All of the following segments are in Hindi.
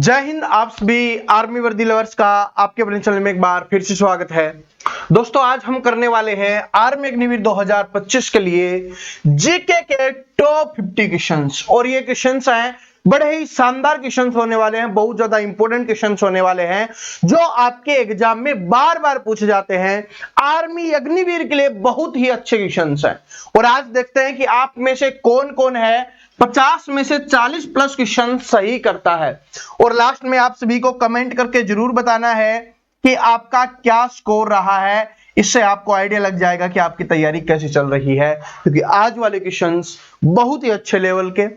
जय हिंद। आप सभी आर्मी वर्दी लवर्स का आपके अपने चैनल में एक बार फिर से स्वागत है। दोस्तों आज हम करने वाले हैं आर्मी अग्निवीर 2025 के लिए जीके के टॉप 50 क्वेश्चंस, और ये क्वेश्चंस हैं बड़े ही शानदार क्वेश्चंस होने वाले हैं, बहुत ज्यादा इंपॉर्टेंट क्वेश्चंस होने वाले हैं जो आपके एग्जाम में बार बार पूछे जाते हैं। आर्मी अग्निवीर के लिए बहुत ही अच्छे क्वेश्चंस हैं, और आज देखते हैं कि आप में से कौन कौन है 50 में से 40 प्लस क्वेश्चन सही करता है। और लास्ट में आप सभी को कमेंट करके जरूर बताना है कि आपका क्या स्कोर रहा है, इससे आपको आइडिया लग जाएगा कि आपकी तैयारी कैसी चल रही है, क्योंकि आज वाले क्वेश्चंस बहुत ही अच्छे लेवल के,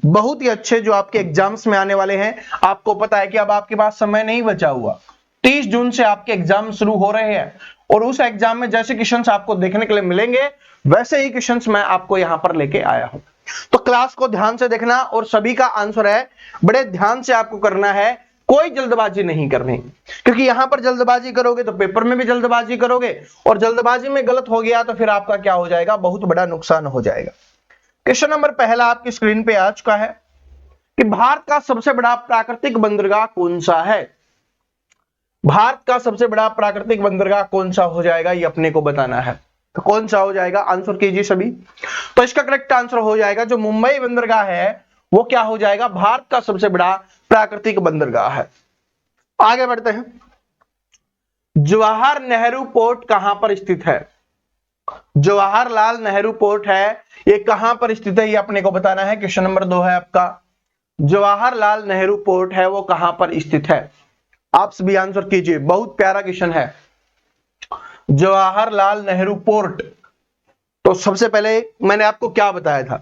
बहुत ही अच्छे जो आपके एग्जाम्स में आने वाले हैं। आपको पता है कि अब आपके पास समय नहीं बचा हुआ, 30 जून से आपके एग्जाम शुरू हो रहे हैं, और उस एग्जाम में जैसे क्वेश्चंस आपको देखने के लिए मिलेंगे वैसे ही क्वेश्चंस मैं आपको यहां पर लेके आया हूं। तो क्लास को ध्यान से देखना, और सभी का आंसर है बड़े ध्यान से आपको करना है, कोई जल्दबाजी नहीं करनी, क्योंकि यहां पर जल्दबाजी करोगे तो पेपर में भी जल्दबाजी करोगे, और जल्दबाजी में गलत हो गया तो फिर आपका क्या हो जाएगा, बहुत बड़ा नुकसान हो जाएगा। क्वेश्चन नंबर पहला आपकी स्क्रीन पे आ चुका है कि भारत का सबसे बड़ा प्राकृतिक बंदरगाह कौन सा है। भारत का सबसे बड़ा प्राकृतिक बंदरगाह कौन सा हो जाएगा, ये अपने को बताना है। तो कौन सा हो जाएगा, आंसर कीजिए सभी। तो इसका करेक्ट आंसर हो जाएगा जो मुंबई बंदरगाह है वो क्या हो जाएगा, भारत का सबसे बड़ा प्राकृतिक बंदरगाह है। आगे बढ़ते हैं। जवाहर नेहरू पोर्ट कहां पर स्थित है। जवाहरलाल नेहरू पोर्ट है, ये कहां पर स्थित है, ये अपने को बताना है। क्वेश्चन नंबर 2 है आपका, जवाहरलाल नेहरू पोर्ट है वो कहां पर स्थित है। आप सभी आंसर कीजिए, बहुत प्यारा क्वेश्चन है। जवाहरलाल नेहरू पोर्ट, तो सबसे पहले मैंने आपको क्या बताया था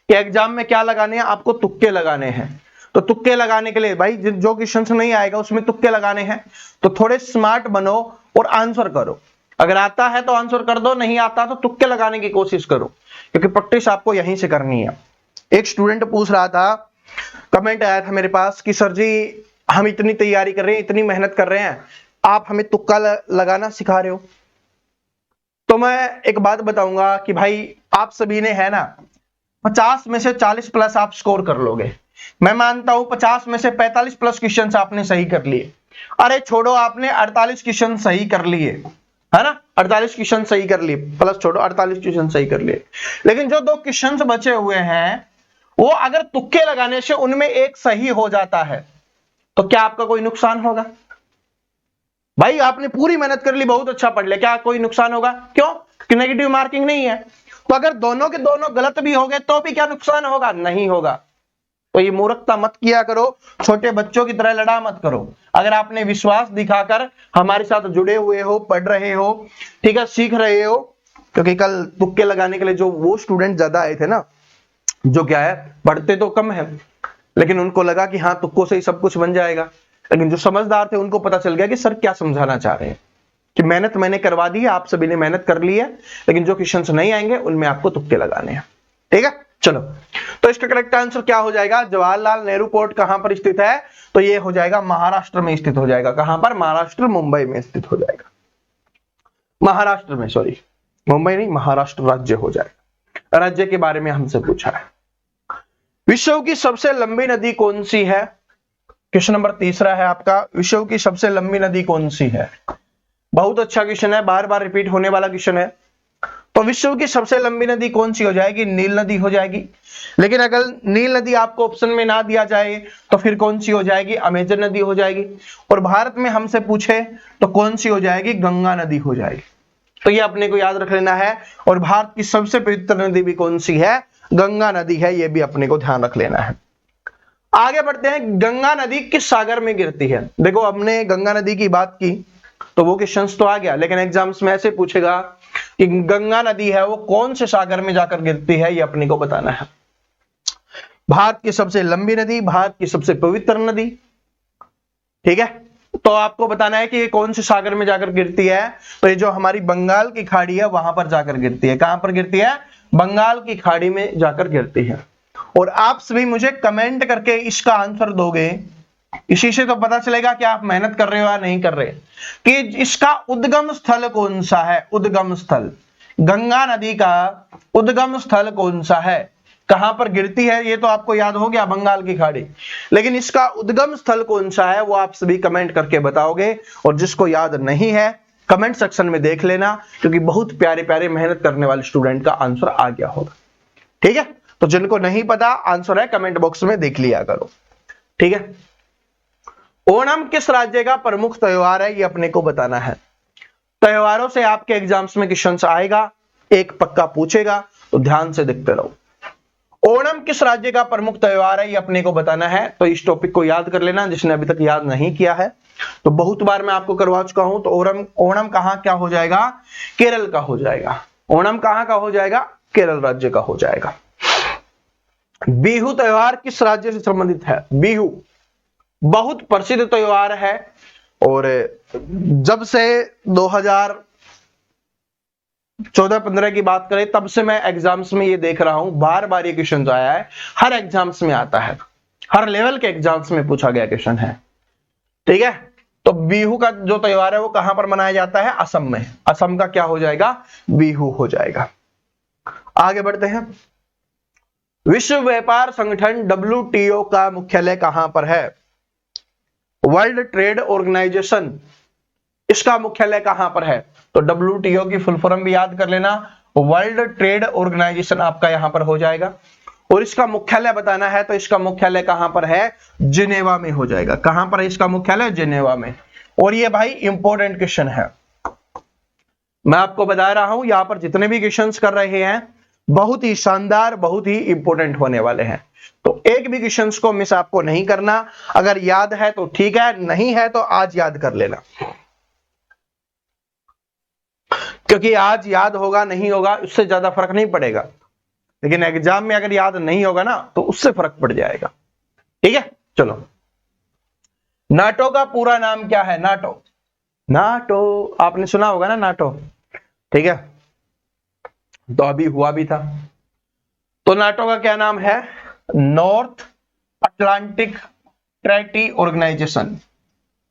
कि एग्जाम में क्या लगाने हैं, आपको तुक्के लगाने हैं। तो तुक्के लगाने के लिए भाई जो क्वेश्चन नहीं आएगा उसमें तुक्के लगाने हैं, तो थोड़े स्मार्ट बनो और आंसर करो। अगर आता है तो आंसर कर दो, नहीं आता तो तुक्के लगाने की कोशिश करो, क्योंकि प्रैक्टिस आपको यहीं से करनी है। एक स्टूडेंट पूछ रहा था, कमेंट आया था मेरे पास कि सर जी हम इतनी तैयारी कर रहे हैं, इतनी मेहनत कर रहे हैं, आप हमें तुक्का लगाना सिखा रहे हो। तो मैं एक बात बताऊंगा कि भाई आप सभी ने है ना 50 में से 40 प्लस आप स्कोर कर लोगे। मैं मानता हूं 50 में से 45 प्लस क्वेश्चंस आपने सही कर लिए। अरे छोड़ो, आपने 48 क्वेश्चन सही कर लिए, है ना, 48 क्वेश्चन सही कर लिए, प्लस छोड़ो 48 क्वेश्चन सही कर लिए। लेकिन जो 2 क्वेश्चन बचे हुए हैं वो अगर तुक्के लगाने से उनमें एक सही हो जाता है तो क्या आपका कोई नुकसान होगा। भाई आपने पूरी मेहनत कर ली, बहुत अच्छा पढ़ लिया, क्या कोई नुकसान होगा, क्यों कि नेगेटिव मार्किंग नहीं है। तो अगर दोनों के दोनों गलत भी हो गए तो भी क्या नुकसान होगा, नहीं होगा। तो ये मूर्खता मत किया करो, छोटे बच्चों की तरह लड़ा मत करो। अगर आपने विश्वास दिखाकर हमारे साथ जुड़े हुए हो, पढ़ रहे हो, ठीक है, सीख रहे हो, क्योंकि कल तुक्के लगाने के लिए जो वो स्टूडेंट ज्यादा आए थे ना, जो क्या है पढ़ते तो कम है, लेकिन उनको लगा कि हाँ तुक्कों से ही सब कुछ बन जाएगा। लेकिन जो समझदार थे उनको पता चल गया कि सर क्या समझाना चाह रहे हैं, कि मेहनत मैंने करवा दी है, आप सभी ने मेहनत कर ली है, लेकिन जो क्वेश्चंस नहीं आएंगे उनमें आपको तुक्के लगाने हैं। ठीक है, चलो। तो इसका करेक्ट आंसर क्या हो जाएगा, जवाहरलाल नेहरू पोर्ट कहां पर स्थित है, तो ये हो जाएगा महाराष्ट्र में स्थित हो जाएगा। कहां पर, महाराष्ट्र, मुंबई में स्थित हो जाएगा। महाराष्ट्र में, सॉरी मुंबई नहीं, महाराष्ट्र राज्य हो जाएगा। राज्य के बारे में हमसे पूछा है। विश्व की सबसे लंबी नदी कौन सी है। क्वेश्चन नंबर 3 है आपका, विश्व की सबसे लंबी नदी कौन सी है। बहुत अच्छा क्वेश्चन है, बार बार रिपीट होने वाला क्वेश्चन है। तो विश्व की सबसे लंबी नदी कौन सी हो जाएगी, नील नदी हो जाएगी। लेकिन अगर नील नदी आपको ऑप्शन में ना दिया जाए तो फिर कौन सी हो जाएगी, अमेजन नदी हो जाएगी। और भारत में हमसे पूछे तो कौन सी हो जाएगी, गंगा नदी हो जाएगी। तो ये अपने को याद रख लेना है। और भारत की सबसे पवित्र नदी भी कौन सी है, गंगा नदी है, ये भी अपने को ध्यान रख लेना है। आगे बढ़ते हैं, गंगा नदी किस सागर में गिरती है। देखो हमने गंगा नदी की बात की तो वो क्वेश्चंस तो आ गया, लेकिन एग्जाम्स में ऐसे पूछेगा कि गंगा नदी है वो कौन से सागर में जाकर गिरती है, ये अपने को बताना है। भारत की सबसे लंबी नदी, भारत की सबसे पवित्र नदी, ठीक है, तो आपको बताना है कि ये कौन से सागर में जाकर गिरती है। तो ये जो हमारी बंगाल की खाड़ी है वहां पर जाकर गिरती है। कहां पर गिरती है, बंगाल की खाड़ी में जाकर गिरती है। और आप सभी मुझे कमेंट करके इसका आंसर दोगे, इसी से तो पता चलेगा कि आप मेहनत कर रहे हो या नहीं कर रहे, कि इसका उद्गम स्थल कौन सा है। उद्गम स्थल, गंगा नदी का उद्गम स्थल कौन सा है, कहां पर गिरती है ये तो आपको याद हो गया, बंगाल की खाड़ी। लेकिन इसका उद्गम स्थल कौन सा है वो आप सभी कमेंट करके बताओगे, और जिसको याद नहीं है कमेंट सेक्शन में देख लेना, क्योंकि बहुत प्यारे प्यारे मेहनत करने वाले स्टूडेंट का आंसर आ गया होगा। ठीक है, तो जिनको नहीं पता आंसर है कमेंट बॉक्स में देख लिया करो। ठीक है, ओणम किस राज्य का प्रमुख त्योहार है ये अपने को बताना है। त्योहारों से आपके एग्जाम्स में क्वेश्चन आएगा, एक पक्का पूछेगा, तो ध्यान से देखते रहो। ओणम किस राज्य का प्रमुख त्योहार है ये अपने को बताना है। तो इस टॉपिक को याद कर लेना जिसने अभी तक याद नहीं किया है, तो बहुत बार मैं आपको करवा चुका हूं। तो ओणम कहां क्या हो जाएगा, केरल का हो जाएगा। ओणम कहां का हो जाएगा, केरल राज्य का हो जाएगा। बिहू त्योहार किस राज्य से संबंधित है। बिहू बहुत प्रसिद्ध त्योहार है, और जब से 2014-15 की बात करें तब से मैं एग्जाम्स में ये देख रहा हूं, बार बार ये क्वेश्चन आया है, हर एग्जाम्स में आता है, हर लेवल के एग्जाम्स में पूछा गया क्वेश्चन है। ठीक है, तो बिहू का जो त्योहार है वो कहां पर मनाया जाता है, असम में। असम का क्या हो जाएगा, बिहू हो जाएगा। आगे बढ़ते हैं। विश्व व्यापार संगठन WTO का मुख्यालय कहां पर है। वर्ल्ड ट्रेड ऑर्गेनाइजेशन, इसका मुख्यालय कहां पर है। तो WTO की फुल फॉर्म भी याद कर लेना, वर्ल्ड ट्रेड ऑर्गेनाइजेशन आपका यहां पर हो जाएगा। और इसका मुख्यालय बताना है, तो इसका मुख्यालय कहां पर है, जिनेवा में हो जाएगा। कहां पर है इसका मुख्यालय, जिनेवा में। और ये भाई इंपॉर्टेंट क्वेश्चन है, मैं आपको बता रहा हूं, यहां पर जितने भी क्वेश्चंस कर रहे हैं बहुत ही शानदार, बहुत ही इंपॉर्टेंट होने वाले हैं। तो एक भी क्वेश्चंस को मिस आपको नहीं करना। अगर याद है तो ठीक है, नहीं है तो आज याद कर लेना, क्योंकि आज याद होगा नहीं होगा उससे ज्यादा फर्क नहीं पड़ेगा, लेकिन एग्जाम में अगर याद नहीं होगा ना तो उससे फर्क पड़ जाएगा। ठीक है, चलो। नाटो का पूरा नाम क्या है। नाटो, नाटो आपने सुना होगा ना, नाटो। ठीक है, तो अभी हुआ भी था। तो नाटो का क्या नाम है, नॉर्थ अटलांटिक ट्रेटी ऑर्गेनाइजेशन।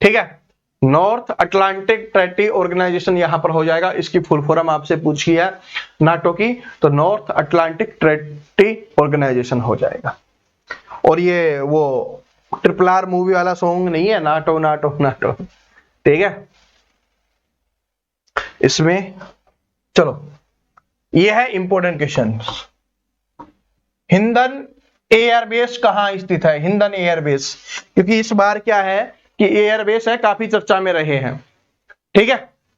ठीक है, नॉर्थ अटलांटिक ट्रेटी ऑर्गेनाइजेशन यहां पर हो जाएगा। इसकी फुल फॉर्म आपसे पूछी है नाटो की, तो नॉर्थ अटलांटिक ट्रेटी ऑर्गेनाइजेशन हो जाएगा। और ये वो RRR मूवी वाला सॉन्ग नहीं है, नाटो नाटो नाटो। ठीक है, इसमें चलो, ये है इंपॉर्टेंट क्वेश्चन। हिंडन एयरबेस कहां स्थित है। हिंडन एयरबेस, क्योंकि इस बार क्या है कि एयरबेस है, काफी चर्चा में रहे हैं। ठीक है,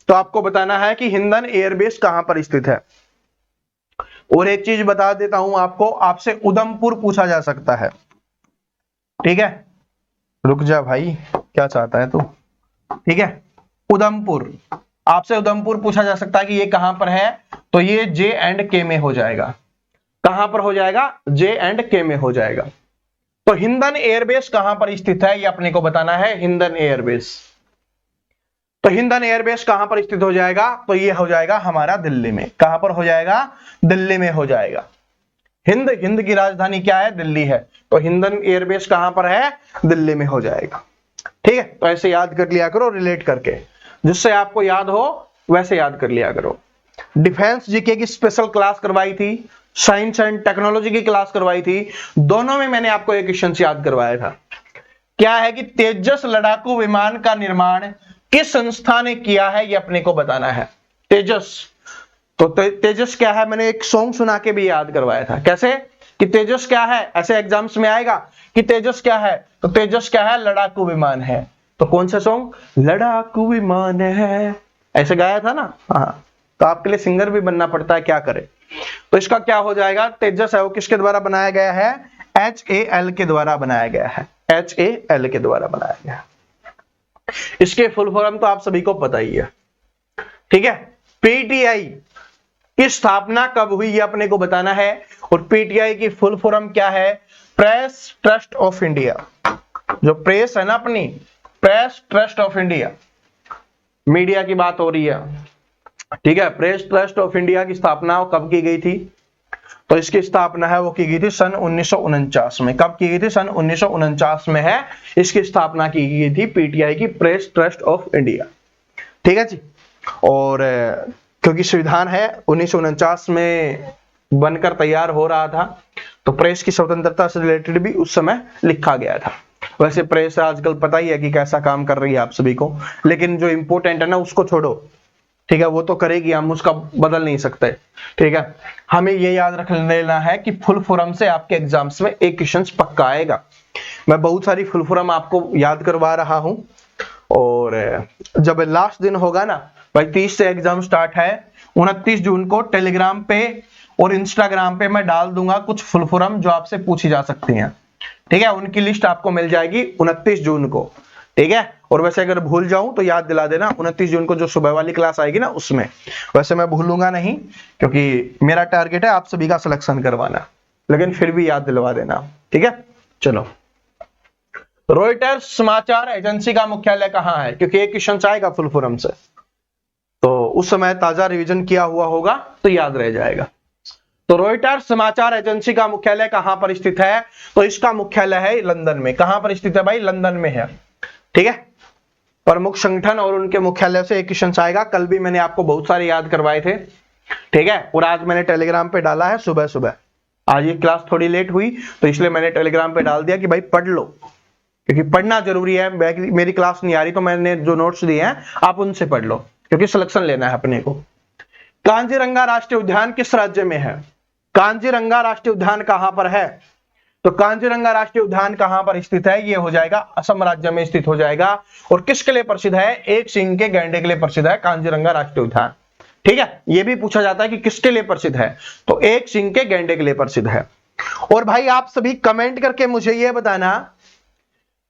तो आपको बताना है कि हिंडन एयरबेस कहां पर स्थित है। और एक चीज बता देता हूं आपको, आपसे उधमपुर पूछा जा सकता है। ठीक है, रुक जा भाई, क्या चाहता है तू। ठीक है, उधमपुर, आपसे उधमपुर पूछा जा सकता है कि ये कहां पर है। तो ये J&K में हो जाएगा। कहां पर हो जाएगा, J&K में हो जाएगा। तो हिंडन एयरबेस कहां पर स्थित है ये अपने को बताना है, हिंडन एयरबेस। तो हिंडन एयरबेस कहां पर स्थित हो जाएगा, तो ये हो जाएगा हमारा दिल्ली में। कहां पर हो जाएगा, दिल्ली में हो जाएगा। हिंद की राजधानी क्या है, दिल्ली है, तो हिंडन एयरबेस कहां पर है, दिल्ली में हो जाएगा। ठीक है, तो ऐसे याद कर लिया करो रिलेट करके, जिससे आपको याद हो वैसे याद कर लिया करो। डिफेंस जीके की स्पेशल क्लास करवाई थी, साइंस एंड टेक्नोलॉजी की क्लास करवाई थी, दोनों में मैंने आपको एक क्वेश्चन याद करवाया था। क्या है कि तेजस लड़ाकू विमान का निर्माण किस संस्था ने किया है ये अपने को बताना है। तेजस, तो तेजस क्या है, मैंने एक सॉन्ग सुना के भी याद करवाया था। कैसे कि तेजस क्या है, ऐसे एग्जाम्स में आएगा कि तेजस क्या है, तो तेजस क्या है, लड़ाकू विमान है। तो कौन सा सॉन्ग, लड़ाकू विमान है, ऐसे गाया था ना। हाँ, तो आपके लिए सिंगर भी बनना पड़ता है, क्या करे। तो इसका क्या हो जाएगा, तेजस है वो किसके द्वारा बनाया गया है, HAL के द्वारा बनाया गया है। HAL के द्वारा बनाया गया। इसके फुल फॉर्म तो आप सभी को पता ही है। ठीक है, PTI की स्थापना कब हुई ये अपने को बताना है। और PTI की फुल फॉर्म क्या है, प्रेस ट्रस्ट ऑफ इंडिया। जो प्रेस है ना अपनी, press trust of India, media की बात हो रही है। ठीक है, प्रेस ट्रस्ट ऑफ इंडिया की स्थापना कब की गई थी, तो इसकी स्थापना है वो की गई थी सन 1949 में। कब की गई थी, सन 1949 में है इसकी स्थापना की गई थी, PTI की, प्रेस ट्रस्ट ऑफ इंडिया। ठीक है जी। और क्योंकि संविधान है 1949 में बनकर तैयार हो रहा था, तो प्रेस की स्वतंत्रता से रिलेटेड भी उस समय लिखा गया था। वैसे प्रेस आजकल पता ही है कि कैसा काम कर रही है आप सभी को, लेकिन जो इंपोर्टेंट है ना उसको छोड़ो, ठीक है, वो तो करेगी, हम उसका बदल नहीं सकते, ठीक है। हमें ये याद रख लेना है कि फुल फॉर्म से आपके एग्जाम्स में एक क्वेश्चन पक्का आएगा। मैं बहुत सारी फुल फॉर्म आपको याद करवा रहा हूं, और जब लास्ट दिन होगा ना भाई, 30 से एग्जाम स्टार्ट है, 29 जून को टेलीग्राम पे और इंस्टाग्राम पे मैं डाल दूंगा कुछ फुल फॉर्म जो आपसे पूछी जा सकती हैं, ठीक है। उनकी लिस्ट आपको मिल जाएगी 29 जून को, ठीक है। और वैसे अगर भूल जाऊं तो याद दिला देना, 29 जून को जो सुबह वाली क्लास आएगी ना उसमें। वैसे मैं भूलूंगा नहीं, क्योंकि मेरा टारगेट है आप सभी का सिलेक्शन करवाना, लेकिन फिर भी याद दिलवा देना, ठीक है। चलो, रॉयटर्स समाचार एजेंसी का मुख्यालय कहां है? क्योंकि एक क्वेश्चन आएगा फुल फॉर्म से, तो उस समय ताजा रिवीजन किया हुआ होगा तो याद रह जाएगा। तो रॉयटर्स समाचार एजेंसी का मुख्यालय कहां पर स्थित है? तो इसका मुख्यालय है लंदन में। कहां पर स्थित है भाई? लंदन में है, ठीक है। प्रमुख संगठन और उनके मुख्यालय से एक क्वेश्चन आएगा। कल भी मैंने आपको बहुत सारे याद करवाए थे, ठीक है, और आज मैंने टेलीग्राम पे डाला है सुबह सुबह। आज ये क्लास थोड़ी लेट हुई तो इसलिए मैंने टेलीग्राम पे डाल दिया कि भाई पढ़ लो, क्योंकि पढ़ना जरूरी है। मेरी क्लास नहीं आ रही तो मैंने जो नोट्स दिए हैं आप उनसे पढ़ लो, क्योंकि सिलेक्शन लेना है अपने को। कांजीरंगा राष्ट्रीय उद्यान किस राज्य में है? कांजीरंगा राष्ट्रीय उद्यान कहां पर है? तो कांजीरंगा राष्ट्रीय उद्यान कहां पर स्थित है? ये हो जाएगा असम राज्य में स्थित हो जाएगा। और किसके लिए प्रसिद्ध है? एक सींग के गैंडे के लिए प्रसिद्ध है कांजीरंगा राष्ट्रीय उद्यान, ठीक है। ये भी पूछा जाता है कि किसके लिए प्रसिद्ध है, तो एक सींग के गैंडे के लिए प्रसिद्ध है। और भाई आप सभी कमेंट करके मुझे ये बताना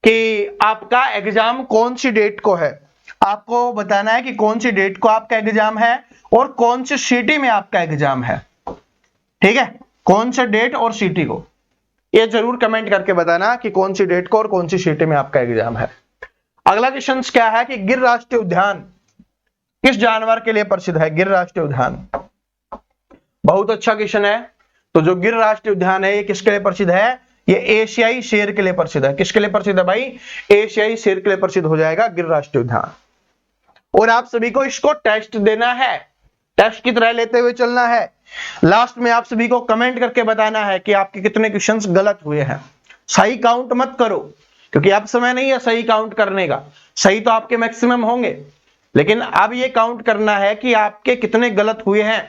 कि आपका एग्जाम कौन सी डेट को है। आपको बताना है कि कौन सी डेट को आपका एग्जाम है और कौन सी सिटी में आपका एग्जाम है, ठीक है। कौन से डेट और सिटी को, ये जरूर कमेंट करके बताना कि कौन सी डेट को और कौन सी सिटी में आपका एग्जाम है। अगला क्वेश्चन क्या है कि गिर राष्ट्रीय उद्यान किस जानवर के लिए प्रसिद्ध है? गिर राष्ट्रीय उद्यान बहुत अच्छा क्वेश्चन है। तो जो गिर राष्ट्रीय उद्यान है ये किसके लिए प्रसिद्ध है? ये एशियाई शेर के लिए प्रसिद्ध है। किसके लिए प्रसिद्ध है भाई? एशियाई शेर के लिए प्रसिद्ध हो जाएगा गिर राष्ट्रीय उद्यान। और आप सभी को इसको टेस्ट देना है, टेस्ट की तरह लेते हुए चलना है। लास्ट में आप सभी को कमेंट करके बताना है कि आपके कितने क्वेश्चंस गलत हुए हैं। सही काउंट मत करो, क्योंकि अब समय नहीं है सही काउंट करने का। सही तो आपके मैक्सिमम होंगे, लेकिन अब ये काउंट करना है कि आपके कितने गलत हुए हैं।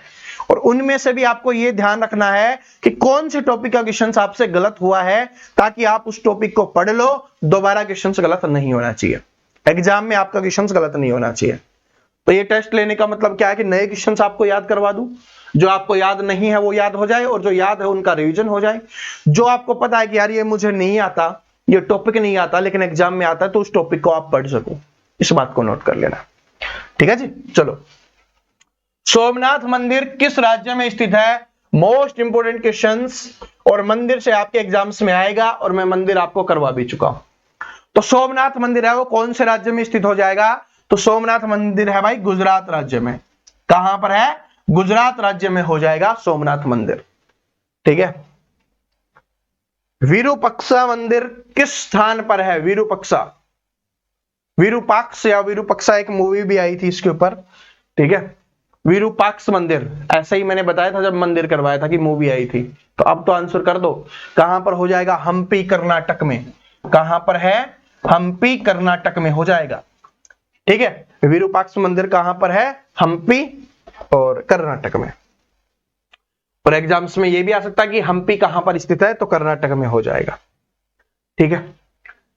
और उनमें से भी आपको यह ध्यान रखना है कि कौन से टॉपिक का क्वेश्चन आपसे गलत हुआ है, ताकि आप उस टॉपिक को पढ़ लो, दोबारा क्वेश्चन गलत नहीं होना चाहिए। एग्जाम में आपका क्वेश्चन गलत नहीं होना चाहिए। तो ये टेस्ट लेने का मतलब क्या है कि नए क्वेश्चन आपको याद करवा दूं, जो आपको याद नहीं है वो याद हो जाए, और जो याद है उनका रिवीजन हो जाए। जो आपको पता है कि यार ये मुझे नहीं आता, ये टॉपिक नहीं आता, लेकिन एग्जाम में आता है, तो उस टॉपिक को आप पढ़ सको। इस बात को नोट कर लेना, ठीक है जी। चलो, सोमनाथ मंदिर किस राज्य में स्थित है? मोस्ट इंपोर्टेंट क्वेश्चंस, और मंदिर से आपके एग्जाम्स में आएगा, और मैं मंदिर आपको करवा भी चुका हूं। तो सोमनाथ मंदिर है वो कौन से राज्य में स्थित हो जाएगा? तो सोमनाथ मंदिर है भाई गुजरात राज्य में। कहां पर है? गुजरात राज्य में हो जाएगा सोमनाथ मंदिर, ठीक है। विरूपक्षा मंदिर किस स्थान पर है? विरूपक्षा, विरूपाक्ष या विरूपक्षा एक मूवी भी आई थी इसके ऊपर, ठीक है। विरूपाक्ष मंदिर, ऐसा ही मैंने बताया था जब मंदिर करवाया था कि मूवी आई थी। तो अब तो आंसर कर दो, कहां पर हो जाएगा? हम्पी कर्नाटक में। कहां पर है? हम्पी कर्नाटक में हो जाएगा, ठीक है। विरूपाक्ष मंदिर कहां पर है? हम्पी और कर्नाटक में। और एग्जाम्स में यह भी आ सकता है कि हम्पी कहां पर स्थित है, तो कर्नाटक में हो जाएगा, ठीक है।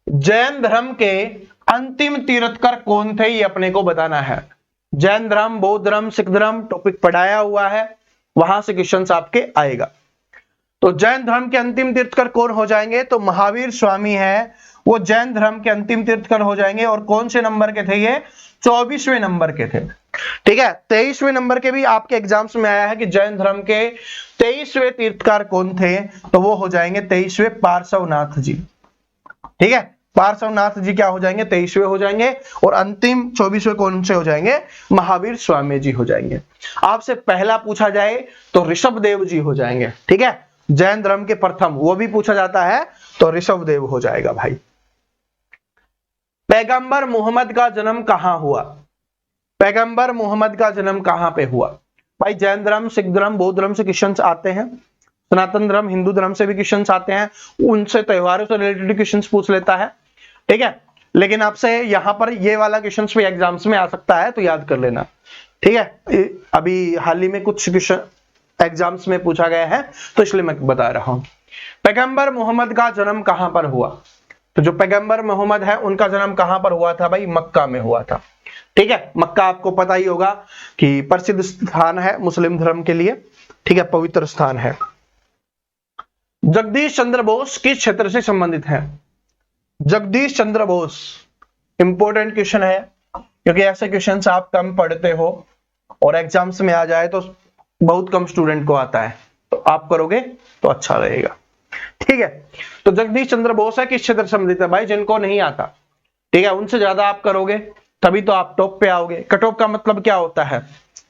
जैन धर्म के अंतिम तीर्थकर कौन थे, ये अपने को बताना है। जैन धर्म, बौद्ध धर्म, सिख धर्म टॉपिक पढ़ाया हुआ है, वहां से क्वेश्चंस आपके आएगा। तो जैन धर्म के अंतिम तीर्थकर कौन हो जाएंगे? तो महावीर स्वामी है, वो जैन धर्म के अंतिम तीर्थकर हो जाएंगे। और कौन से नंबर के थे ये? 24वें नंबर के थे, ठीक है। 23वें नंबर के भी आपके एग्जाम्स में आया है कि जैन धर्म के 23वें तीर्थकार कौन थे, तो वो हो जाएंगे 23वें पार्श्वनाथ जी, ठीक है। पार्श्वनाथ जी क्या हो जाएंगे? 23वें हो जाएंगे। और अंतिम 24वें कौन से हो जाएंगे? महावीर स्वामी जी हो जाएंगे। आपसे पहला पूछा जाए तो ऋषभदेव जी हो जाएंगे, ठीक है। जैन धर्म के प्रथम, वो भी पूछा जाता है, तो ऋषभदेव हो जाएगा भाई। पैगंबर मोहम्मद का जन्म कहां हुआ? पैगंबर मोहम्मद का जन्म कहां पे हुआ? भाई जैन धर्म, सिख धर्म, बौद्ध धर्म से क्वेश्चंस आते हैं, सनातन धर्म, हिंदू धर्म से भी क्वेश्चंस आते हैं, उनसे त्योहारों से रिलेटेड क्वेश्चंस पूछ लेता है, ठीक है। लेकिन आपसे यहाँ पर ये वाला क्वेश्चंस भी एग्जाम्स में आ सकता है, तो याद कर लेना, ठीक है। अभी हाल ही में कुछ क्वेश्चन एग्जाम्स में पूछा गया है, तो इसलिए मैं बता रहा हूं। पैगंबर मोहम्मद का जन्म कहां पर हुआ? तो जो पैगंबर मोहम्मद है उनका जन्म कहां पर हुआ था भाई? मक्का में हुआ था, ठीक है। मक्का आपको पता ही होगा कि प्रसिद्ध स्थान है मुस्लिम धर्म के लिए, ठीक है, पवित्र स्थान है। जगदीश चंद्र बोस किस क्षेत्र से संबंधित है? जगदीश चंद्र बोस इंपॉर्टेंट क्वेश्चन है, क्योंकि ऐसे क्वेश्चंस आप कम पढ़ते हो और एग्जाम्स में आ जाए तो बहुत कम स्टूडेंट को आता है, तो आप करोगे तो अच्छा रहेगा, ठीक है। तो जगदीश चंद्र बोस है किस क्षेत्र से संबंधित है? भाई जिनको नहीं आता, ठीक है, उनसे ज्यादा आप करोगे तभी तो आप टॉप पे आओगे। कट ऑफ का मतलब क्या होता है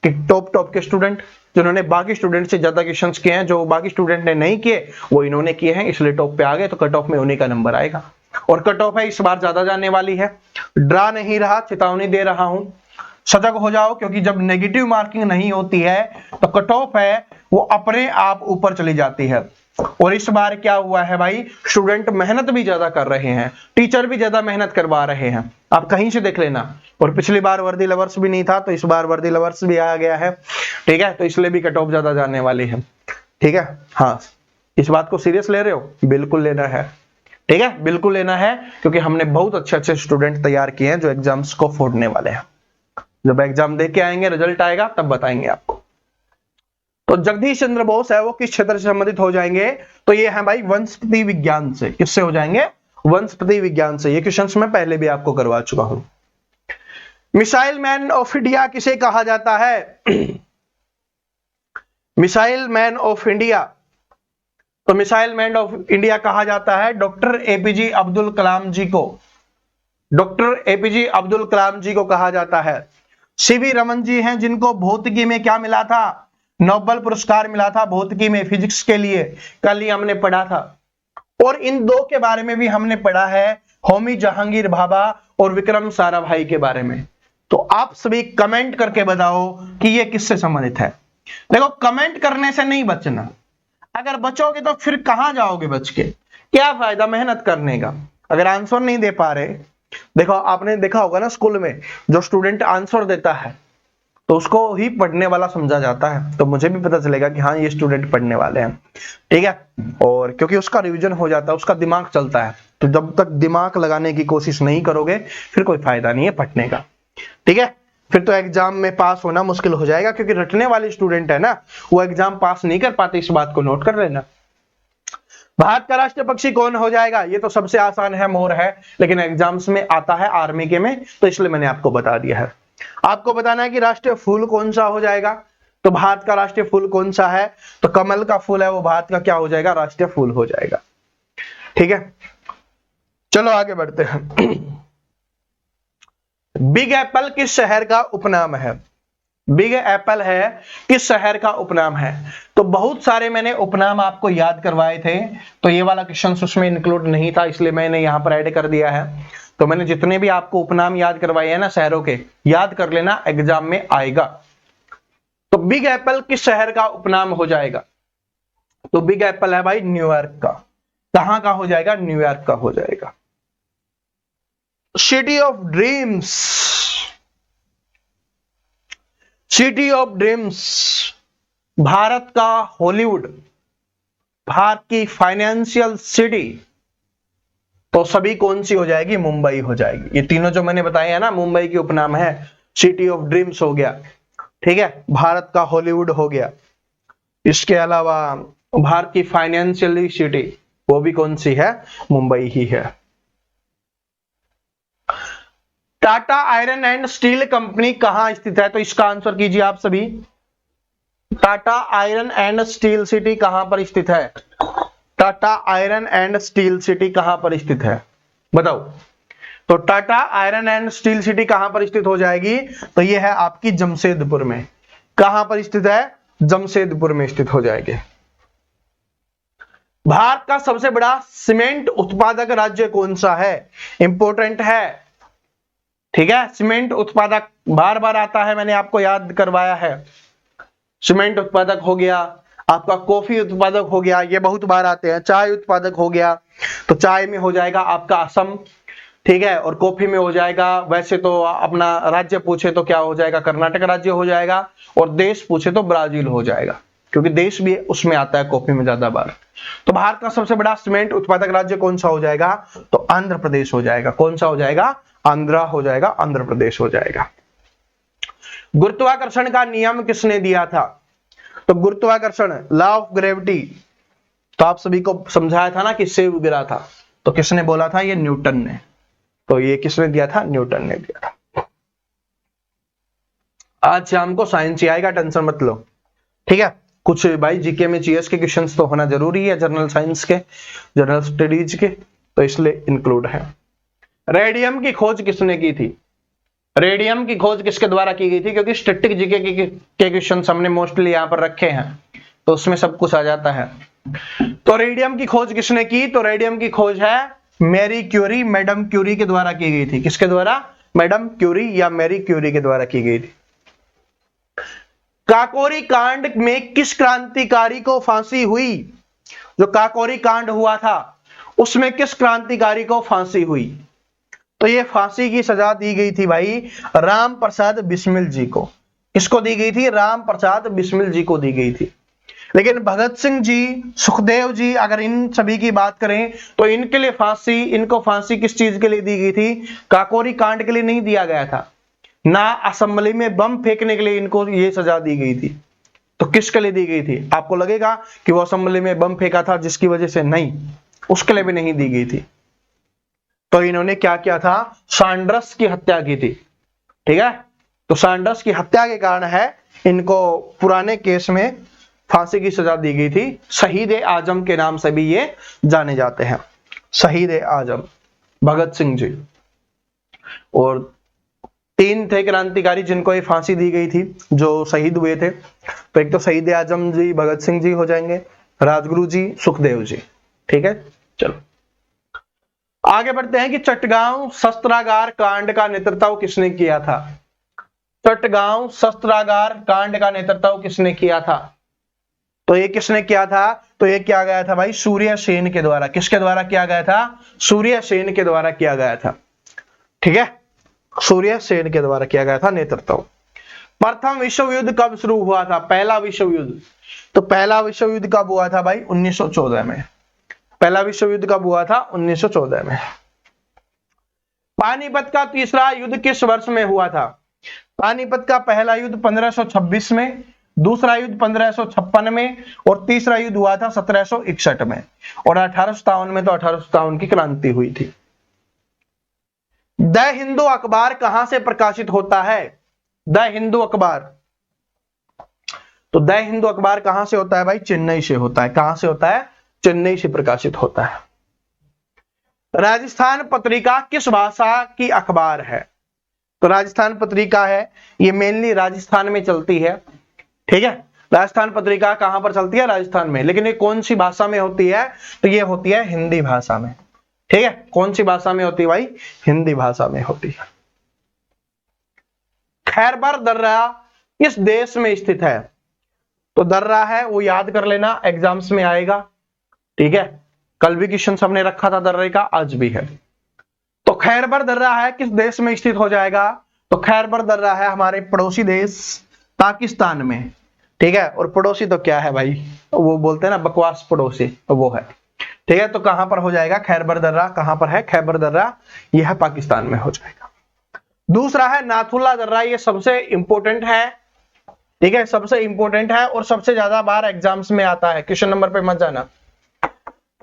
कि टॉप के स्टूडेंट जिन्होंने बाकी स्टूडेंट से ज्यादा क्वेश्चंस किए हैं, जो बाकी स्टूडेंट ने नहीं किए वो इन्होंने किए हैं, इसलिए टॉप पे आ गए, तो कट ऑफ में उन्हीं का नंबर आएगा। और कट ऑफ है इस बार ज्यादा जाने वाली है, डरा नहीं रहा, चेतावनी दे रहा हूं, सजग हो जाओ, क्योंकि जब नेगेटिव मार्किंग नहीं होती है तो कट ऑफ है वो अपने आप ऊपर चली जाती है। और इस बार क्या हुआ है भाई, स्टूडेंट मेहनत भी ज्यादा कर रहे हैं, टीचर भी ज्यादा मेहनत करवा रहे हैं, आप कहीं से देख लेना। और पिछली बार वर्दी लवर्स भी नहीं था, तो इस बार वर्दी लवर्स भी आ गया है, ठीक है, तो इसलिए भी कट ऑफ ज्यादा जाने वाली है, ठीक है। हाँ, इस बात को सीरियस ले रहे हो? बिल्कुल लेना है, ठीक है, बिल्कुल लेना है, क्योंकि हमने बहुत अच्छे तैयार तैयार किए हैं जो एग्जाम्स को फोड़ने वाले हैं। जब एग्जाम दे के आएंगे, रिजल्ट आएगा, तब बताएंगे आपको। तो जगदीश चंद्र बोस है वो किस क्षेत्र से संबंधित हो जाएंगे? तो ये है भाई वनस्पति विज्ञान से। किससे हो जाएंगे? वनस्पति विज्ञान से। ये क्वेश्चंस मैं पहले भी आपको करवा चुका हूं। मिसाइल मैन ऑफ इंडिया किसे कहा जाता है? मिसाइल मैन ऑफ इंडिया, तो मिसाइल मैन ऑफ इंडिया कहा जाता है डॉक्टर एपीजे अब्दुल कलाम जी को। डॉक्टर एपीजे अब्दुल कलाम जी को कहा जाता है। सीवी रमन जी हैं जिनको भौतिकी में क्या मिला था? नोबेल पुरस्कार मिला था भौतिकी में, फिजिक्स के लिए, कल ही हमने पढ़ा था। और इन दो के बारे में भी हमने पढ़ा है, होमी जहांगीर भाभा और विक्रम साराभाई के बारे में। तो आप सभी कमेंट करके बताओ कि ये किससे संबंधित है। देखो, कमेंट करने से नहीं बचना, अगर बचोगे तो फिर कहां जाओगे बच के, क्या फायदा मेहनत करने का अगर आंसर नहीं दे पा रहे। देखो, आपने देखा होगा ना स्कूल में, जो स्टूडेंट आंसर देता है तो उसको ही पढ़ने वाला समझा जाता है, तो मुझे भी पता चलेगा कि हाँ ये स्टूडेंट पढ़ने वाले हैं, ठीक है। और क्योंकि उसका रिवीजन हो जाता है, उसका दिमाग चलता है, तो जब तक दिमाग लगाने की कोशिश नहीं करोगे फिर कोई फायदा नहीं है पढ़ने का, ठीक है। फिर तो एग्जाम में पास होना मुश्किल हो जाएगा, क्योंकि रटने वाले स्टूडेंट है ना, वो एग्जाम पास नहीं कर पाते, इस बात को नोट कर लेना। भारत का राष्ट्रीय पक्षी कौन हो जाएगा? ये तो सबसे आसान है, मोर है, लेकिन एग्जाम्स में आता है आर्मी के में, तो इसलिए मैंने आपको बता दिया है। आपको बताना है कि राष्ट्रीय फूल कौन सा हो जाएगा। तो भारत का राष्ट्रीय फूल कौन सा है? तो कमल का फूल है, वो भारत का क्या हो जाएगा? राष्ट्रीय फूल हो जाएगा, ठीक है। चलो आगे बढ़ते हैं। बिग एप्पल किस शहर का उपनाम है? बिग एप्पल है किस शहर का उपनाम है? तो बहुत सारे मैंने उपनाम आपको याद करवाए थे, तो ये वाला क्वेश्चन उसमें इंक्लूड नहीं था, इसलिए मैंने यहां पर ऐड कर दिया है। तो मैंने जितने भी आपको उपनाम याद करवाए हैं ना शहरों के, याद कर लेना, एग्जाम में आएगा। तो बिग एप्पल किस शहर का उपनाम हो जाएगा? तो बिग एप्पल है भाई न्यूयॉर्क का। कहां का हो जाएगा? न्यूयॉर्क का हो जाएगा। City of dreams, city of dreams, Bharat का हॉलीवुड, भारत की फाइनेंशियल सिटी, तो सभी कौन सी हो जाएगी? मुंबई हो जाएगी। ये तीनों जो मैंने बताए हैं ना, मुंबई के उपनाम है। सिटी ऑफ ड्रीम्स हो गया, ठीक है, भारत का हॉलीवुड हो गया, इसके अलावा भारत की फाइनेंशियल सिटी, वो भी कौन सी है? मुंबई ही है। Tata iron and steel company कहां स्थित है? तो इसका आंसर कीजिए आप सभी। Tata iron and steel city कहां पर स्थित है? Tata iron and steel city कहां पर स्थित है? बताओ। तो Tata iron and steel city कहां पर स्थित हो जाएगी? तो ये है आपकी जमशेदपुर में। कहां पर स्थित है? जमशेदपुर में स्थित हो जाएगी। भारत का सबसे बड़ा सीमेंट उत्पादक राज्य कौन सा है? इंपॉर्टेंट है, ठीक है। सीमेंट उत्पादक बार बार आता है, मैंने आपको याद करवाया है। सीमेंट उत्पादक हो गया, आपका कॉफी उत्पादक हो गया, ये बहुत बार आते हैं। चाय उत्पादक हो गया, तो चाय में हो जाएगा आपका असम, ठीक है, और कॉफी में हो जाएगा, वैसे तो अपना राज्य पूछे तो क्या हो जाएगा, कर्नाटक राज्य हो जाएगा, और देश पूछे तो ब्राजील हो जाएगा, क्योंकि देश भी उसमें आता है कॉफी में ज्यादा बार। तो भारत का सबसे बड़ा सीमेंट उत्पादक राज्य कौन सा हो जाएगा, तो आंध्र प्रदेश हो जाएगा। कौन सा हो जाएगा, आंध्र हो जाएगा, आंध्र प्रदेश हो जाएगा। गुरुत्वाकर्षण का नियम किसने दिया था, तो गुरुत्वाकर्षण, लॉ ऑफ ग्रेविटी, तो आप सभी को समझाया था ना कि सेब गिरा था, तो किसने बोला था, ये न्यूटन ने। तो ये किसने दिया था, न्यूटन ने दिया था। आज शाम को साइंस ही आएगा, टेंशन मत लो, ठीक है। कुछ भाई जीके में जीएस के क्वेश्चंस तो होना जरूरी है, जनरल साइंस के, जनरल स्टडीज के, तो इसलिए इंक्लूड है। रेडियम की खोज किसने की थी, रेडियम की खोज किसके द्वारा की गई थी, क्योंकि स्टैटिक जीके के क्वेश्चन हमने मोस्टली यहां पर रखे हैं, तो उसमें सब कुछ आ जाता है। तो रेडियम की खोज किसने की, तो रेडियम की खोज है मैरी क्यूरी, मैडम क्यूरी के द्वारा की गई थी। किसके द्वारा, मैडम क्यूरी या मैरी क्यूरी के द्वारा की गई थी। काकोरी कांड में किस क्रांतिकारी को फांसी हुई, जो काकोरी कांड हुआ था उसमें किस क्रांतिकारी को फांसी हुई, तो ये फांसी की सजा दी गई थी भाई राम प्रसाद बिस्मिल जी को। किसको दी गई थी, राम प्रसाद बिस्मिल जी को दी गई थी। लेकिन भगत सिंह जी, सुखदेव जी, अगर इन सभी की बात करें तो इनके लिए फांसी, इनको फांसी किस चीज के लिए दी गई थी, काकोरी कांड के लिए नहीं दिया गया था, ना असेंबली में बम फेंकने के लिए इनको ये सजा दी गई थी। तो किसके लिए दी गई थी, आपको लगेगा कि वो असेंबली में बम फेंका था जिसकी वजह से, नहीं, उसके लिए भी नहीं दी गई थी। तो इन्होंने क्या किया था, सैंडर्स की हत्या की थी, ठीक है। तो सैंडर्स की हत्या के कारण है इनको पुराने केस में फांसी की सजा दी गई थी। शहीद ए आजम के नाम से भी ये जाने जाते हैं, शहीद ए आजम भगत सिंह जी। और 3 थे क्रांतिकारी जिनको ये फांसी दी गई थी, जो शहीद हुए थे। तो एक तो शहीद ए आजम जी भगत सिंह जी हो जाएंगे, राजगुरु जी, सुखदेव जी, ठीक है। चलो आगे बढ़ते हैं कि चटगांव शस्त्रागार कांड का नेतृत्व किसने किया था, चटगांव शस्त्रागार कांड का नेतृत्व किसने किया था, तो ये किसने किया था, तो ये किया गया था भाई सूर्य सेन के द्वारा। किसके द्वारा किया गया था, सूर्य सेन के द्वारा किया गया था, ठीक है, सूर्य सेन के द्वारा किया गया था नेतृत्व। प्रथम विश्व युद्ध कब शुरू हुआ था, पहला विश्व युद्ध, तो पहला विश्व युद्ध कब हुआ था भाई 1914 में। पहला विश्व युद्ध कब हुआ था, 1914 में। पानीपत का तीसरा युद्ध किस वर्ष में हुआ था, पानीपत का पहला युद्ध 1526 में, दूसरा युद्ध 1556 में, और तीसरा युद्ध हुआ था 1761 में, और 1857 में तो 1857 की क्रांति हुई थी। द हिंदू अखबार कहां से प्रकाशित होता है, द हिंदू अखबार, तो द हिंदू अखबार कहां से होता है भाई, चेन्नई से होता है। कहां से होता है, चेन्नई से प्रकाशित होता है। राजस्थान पत्रिका किस भाषा की अखबार है, तो राजस्थान पत्रिका है, ये मेनली राजस्थान में चलती है, ठीक है। राजस्थान पत्रिका कहां पर चलती है, राजस्थान में, लेकिन ये कौन सी भाषा में होती है, तो ये होती है हिंदी भाषा में, ठीक है। कौन सी भाषा में होती है भाई, हिंदी भाषा में होती है। खैबर दर्रा किस देश में स्थित है, तो दर्रा है वो याद कर लेना, एग्जाम्स में आएगा, ठीक है। कल भी क्वेश्चन हमने रखा था दर्रे का, आज भी है। तो खैबर दर्रा है किस देश में स्थित हो जाएगा, तो खैबर दर्रा है हमारे पड़ोसी देश पाकिस्तान में, ठीक है। और पड़ोसी तो क्या है भाई, वो बोलते हैं ना बकवास पड़ोसी, तो वो है, ठीक है। तो कहां पर हो जाएगा, खैबर दर्रा कहां पर है, खैबर दर्रा यह है पाकिस्तान में हो जाएगा। दूसरा है नाथुला दर्रा, ये सबसे इंपॉर्टेंट है, ठीक है, सबसे इंपॉर्टेंट है और सबसे ज्यादा बार एग्जाम्स में आता है, क्वेश्चन नंबर पे मत जाना,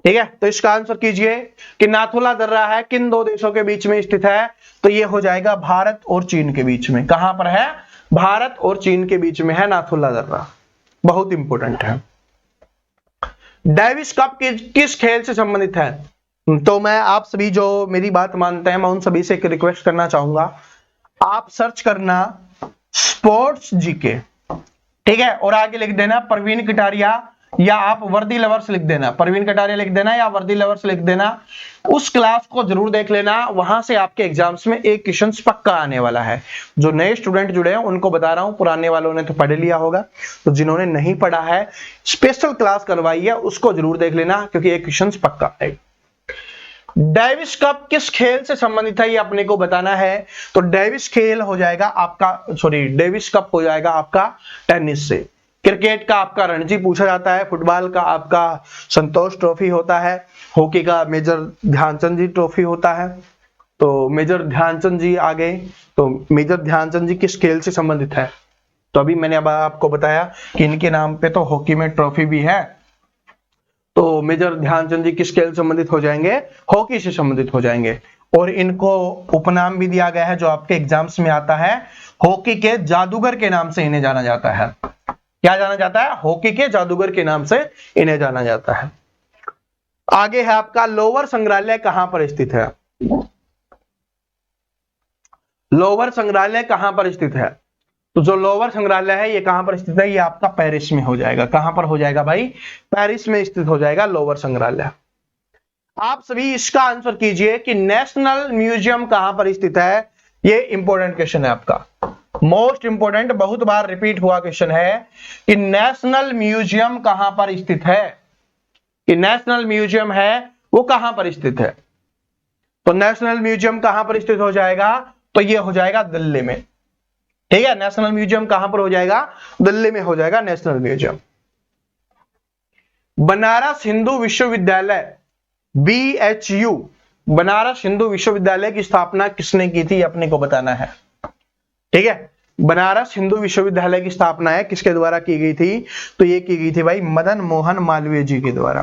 ठीक है। तो इसका आंसर कीजिए कि नाथुला दर्रा है किन 2 देशों के बीच में स्थित है, तो ये हो जाएगा भारत और चीन के बीच में। कहां पर है, भारत और चीन के बीच में है नाथुला दर्रा, बहुत इंपॉर्टेंट है। डेविस कप किस खेल से संबंधित है, तो मैं आप सभी जो मेरी बात मानते हैं, मैं उन सभी से एक रिक्वेस्ट करना चाहूंगा, आप सर्च करना स्पोर्ट्स जीके, ठीक है, और आगे लिख देना प्रवीण कटारिया या आप वर्दी लवर्स लिख देना, प्रवीण कटारिया लिख देना या वर्दी लवर्स लिख देना। उस क्लास को जरूर देख लेना, वहां से आपके एग्जाम्स में एक क्वेश्चन पक्का आने वाला है। जो नए स्टूडेंट जुड़े हैं उनको बता रहा हूं, पुराने वालों ने तो पढ़ लिया होगा, तो जिन्होंने नहीं पढ़ा है स्पेशल क्लास करवाई है उसको जरूर देख लेना, क्योंकि एक क्वेश्चन पक्का है। डेविस कप किस खेल से संबंधित है ये अपने को बताना है। तो डेविस खेल हो जाएगा आपका, सॉरी डेविस कप हो जाएगा आपका टेनिस से। क्रिकेट का आपका रणजी पूछा जाता है, फुटबॉल का आपका संतोष ट्रॉफी होता है, हॉकी का मेजर ध्यानचंद जी ट्रॉफी होता है। तो मेजर ध्यानचंद जी आ गए, तो मेजर ध्यानचंद जी किस खेल से संबंधित है। तो अभी मैंने अब आपको बताया कि इनके नाम पे तो हॉकी में ट्रॉफी भी है, तो मेजर ध्यानचंद जी किस खेल से संबंधित हो जाएंगे, हॉकी से संबंधित हो जाएंगे। और इनको उपनाम भी दिया गया है जो आपके एग्जाम्स में आता है, हॉकी के जादूगर के नाम से इन्हें जाना जाता है। क्या जाना जाता है, हॉकी के जादूगर के नाम से इन्हें जाना जाता है। आगे है आपका लोअर संग्रहालय कहां पर स्थित है। लोअर संग्रहालय कहां पर स्थित है, तो जो लोअर संग्रहालय है ये कहां पर स्थित है, ये आपका पेरिस में हो जाएगा। कहां पर हो जाएगा भाई, पेरिस में स्थित हो जाएगा लोअर संग्रहालय। आप सभी इसका आंसर कीजिए कि नेशनल म्यूजियम कहां पर स्थित है। ये इंपॉर्टेंट क्वेश्चन है आपका, मोस्ट इंपॉर्टेंट, बहुत बार रिपीट हुआ क्वेश्चन है कि नेशनल म्यूजियम कहां पर स्थित है, कि नेशनल म्यूजियम है वो कहां पर स्थित है। तो नेशनल म्यूजियम कहां पर स्थित हो जाएगा, तो ये हो जाएगा दिल्ली में। ठीक है, नेशनल म्यूजियम कहां पर हो जाएगा, दिल्ली में हो जाएगा नेशनल म्यूजियम। बनारस हिंदू विश्वविद्यालय BHU, बनारस हिंदू विश्वविद्यालय की स्थापना किसने की थी अपने को बताना है। ठीक है, बनारस हिंदू विश्वविद्यालय की स्थापना है किसके द्वारा की गई थी, तो ये की गई थी भाई मदन मोहन मालवीय जी के द्वारा।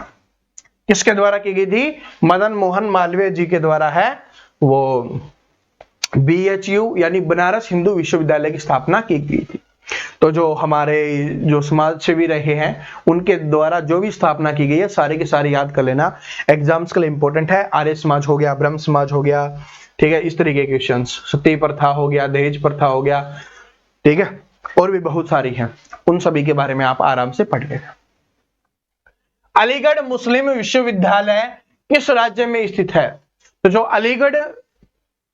किसके द्वारा की गई थी, मदन मोहन मालवीय जी के द्वारा है वो BHU यानी बनारस हिंदू विश्वविद्यालय की स्थापना की गई थी। तो जो हमारे जो समाज सेवी रहे हैं उनके द्वारा जो भी स्थापना की गई है सारे के सारे याद कर लेना, एग्जाम्स के लिए इंपॉर्टेंट है। आर्य समाज हो गया, ब्रह्म समाज हो गया, ठीक है, इस तरीके के क्वेश्चंस, सती प्रथा हो गया, दहेज प्रथा हो गया, ठीक है, और भी बहुत सारी हैं, उन सभी के बारे में आप आराम से पढ़ लेना। अलीगढ़ मुस्लिम विश्वविद्यालय किस राज्य में स्थित है। तो जो अलीगढ़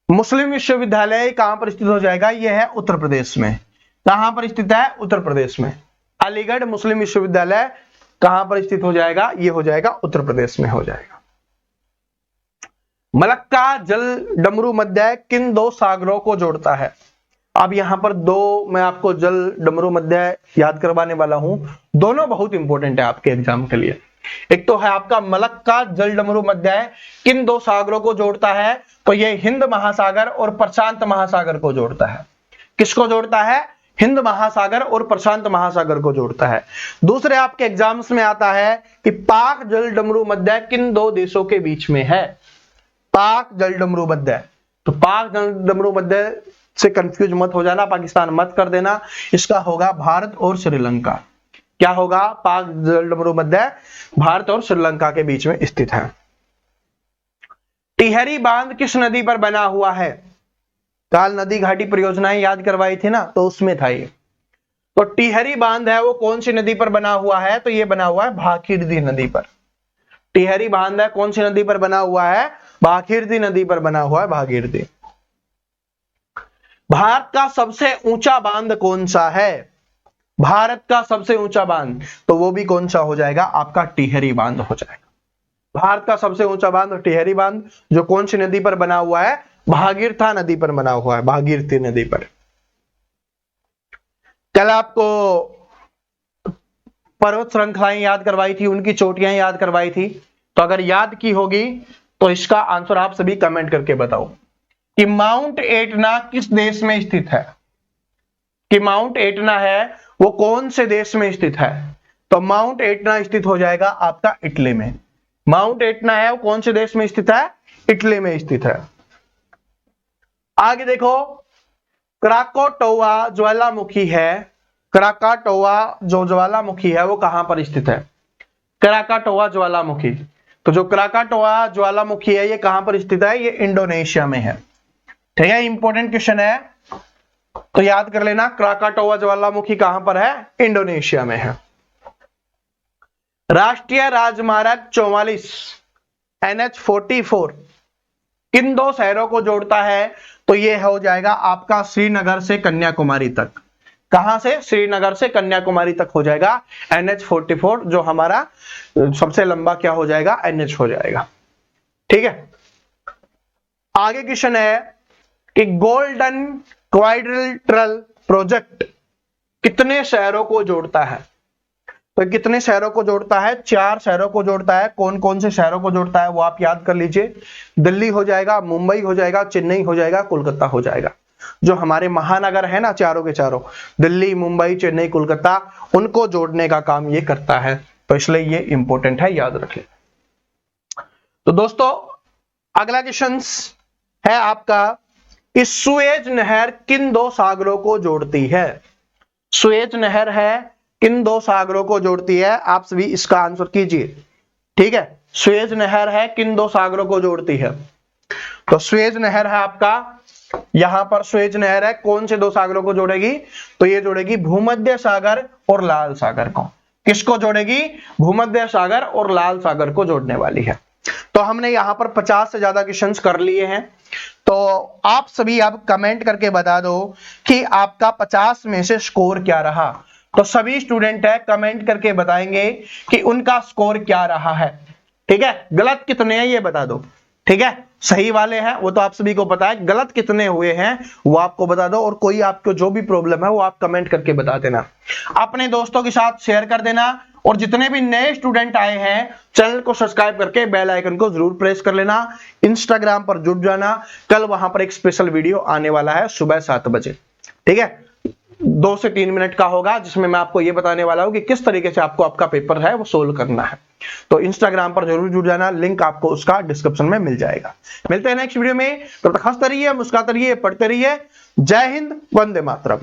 मुस्लिम विश्वविद्यालय कहां पर स्थित हो जाएगा, यह है उत्तर प्रदेश में। कहां पर स्थित है, उत्तर प्रदेश में। अलीगढ़ मुस्लिम विश्वविद्यालय कहां पर स्थित हो जाएगा, यह हो जाएगा उत्तर प्रदेश में हो जाएगा। मलक्का जल डमरू मध्य किन दो सागरों को जोड़ता है। अब यहां पर दो मैं आपको जल डमरू मध्य याद करवाने वाला हूं, दोनों बहुत इंपॉर्टेंट है आपके एग्जाम के लिए। एक तो है आपका मलक्का जल डमरू मध्य किन दो सागरों को जोड़ता है, तो ये हिंद महासागर और प्रशांत महासागर को जोड़ता है। किसको जोड़ता है, हिंद महासागर और प्रशांत महासागर को जोड़ता है। दूसरे आपके एग्जाम्स में आता है कि पाक जल डमरू मध्य किन दो देशों के बीच में है। पाक जल डमरू मध्य, तो पाक जल डमरू मध्य से कंफ्यूज मत हो जाना, पाकिस्तान मत कर देना, इसका होगा भारत और श्रीलंका। क्या होगा, पाक जल डमरू मध्य भारत और श्रीलंका के बीच में स्थित है। टिहरी बांध किस नदी पर बना हुआ है। काल नदी घाटी परियोजनाएं याद करवाई थी ना, तो उसमें था ये। तो टिहरी बांध है वो कौन सी नदी पर बना हुआ है, तो ये बना हुआ है भागीरथी नदी पर। टिहरी बांध है कौन सी नदी पर बना हुआ है, भागीरथी नदी पर बना हुआ है, भागीरथी। भारत का सबसे ऊंचा बांध कौन सा है, भारत का सबसे ऊंचा बांध, तो वो भी कौन सा हो जाएगा, आपका टिहरी बांध हो जाएगा। भारत का सबसे ऊंचा बांध टिहरी बांध, जो कौन सी नदी पर बना हुआ है, भागीरथी नदी पर बना हुआ है, भागीरथी नदी पर। कल आपको पर्वत श्रृंखलाएं याद करवाई थी, उनकी चोटियां याद करवाई थी, तो अगर याद की होगी तो इसका आंसर आप सभी कमेंट करके बताओ कि माउंट एटना किस देश में स्थित है। कि माउंट एटना है वो कौन से देश में स्थित है, तो माउंट एटना स्थित हो जाएगा आपका इटली में। माउंट एटना है वो कौन से देश में स्थित है, इटली में स्थित है। आगे देखो, क्राकोटोवा ज्वालामुखी है, क्राकाटोवा जो ज्वालामुखी है वो कहां पर स्थित है, क्राकाटोवा ज्वालामुखी। तो जो क्राकाटोवा ज्वालामुखी है ये कहां पर स्थित है, ये इंडोनेशिया में है। ठीक है, इंपॉर्टेंट क्वेश्चन है, तो याद कर लेना, क्राकाटोवा ज्वालामुखी कहां पर है, इंडोनेशिया में है। राष्ट्रीय राजमार्ग 44 NH44 किन दो शहरों को जोड़ता है? तो ये हो जाएगा आपका श्रीनगर से कन्याकुमारी तक। कहां से? श्रीनगर से कन्याकुमारी तक हो जाएगा NH44, जो हमारा सबसे लंबा क्या हो जाएगा? NH हो जाएगा। ठीक है, आगे क्वेश्चन है कि गोल्डन क्वाड्रिलेटरल प्रोजेक्ट कितने शहरों को जोड़ता है? तो कितने शहरों को जोड़ता है? 4 शहरों को जोड़ता है। कौन कौन से शहरों को जोड़ता है वो आप याद कर लीजिए। दिल्ली हो जाएगा, मुंबई हो जाएगा, चेन्नई हो जाएगा, कोलकाता हो जाएगा। जो हमारे महानगर है ना, चारों के चारों, दिल्ली, मुंबई, चेन्नई, कोलकाता, उनको जोड़ने का काम ये करता है। तो इसलिए ये इंपॉर्टेंट है, याद रखिए। तो दोस्तों अगला क्वेश्चन है आपका, इस सुएज नहर किन दो सागरों को जोड़ती है? सुएज नहर है किन दो सागरों को जोड़ती है? आप सभी इसका आंसर कीजिए। ठीक है, सुएज नहर है किन दो सागरों को जोड़ती है? तो सुएज नहर है आपका, यहां पर सुएज नहर है, कौन से दो सागरों को जोड़ेगी? तो ये जोड़ेगी भूमध्य सागर और लाल सागर को। किसको जोड़ेगी? भूमध्य सागर और लाल सागर को जोड़ने वाली है। तो हमने यहां पर 50 से ज्यादा क्वेश्चंस कर लिए हैं। तो आप सभी अब कमेंट करके बता दो कि आपका 50 में से स्कोर क्या रहा। तो सभी स्टूडेंट है कमेंट करके बताएंगे कि उनका स्कोर क्या रहा है। ठीक है, गलत कितने हैं ये बता दो। ठीक है, सही वाले हैं वो तो आप सभी को पता है, गलत कितने हुए हैं वो आपको बता दो। और कोई आपको जो भी प्रॉब्लम है वो आप कमेंट करके बता देना, अपने दोस्तों के साथ शेयर कर देना। और जितने भी नए स्टूडेंट आए हैं चैनल को सब्सक्राइब करके बेल आइकन को जरूर प्रेस कर लेना। इंस्टाग्राम पर जुड़ जाना, कल वहां पर एक स्पेशल वीडियो आने वाला है सुबह 7 बजे। ठीक है, 2 से 3 मिनट का होगा, जिसमें मैं आपको ये बताने वाला हूं कि किस तरीके से आपको आपका पेपर है वो सोल्व करना है। तो इंस्टाग्राम पर जरूर जुड़ जाना, लिंक आपको उसका डिस्क्रिप्शन में मिल जाएगा। मिलते हैं नेक्स्ट वीडियो में, तब तक हंसते रहिए, मुस्कुराते रहिए, पढ़ते रहिए। जय हिंद, वंदे मातरम।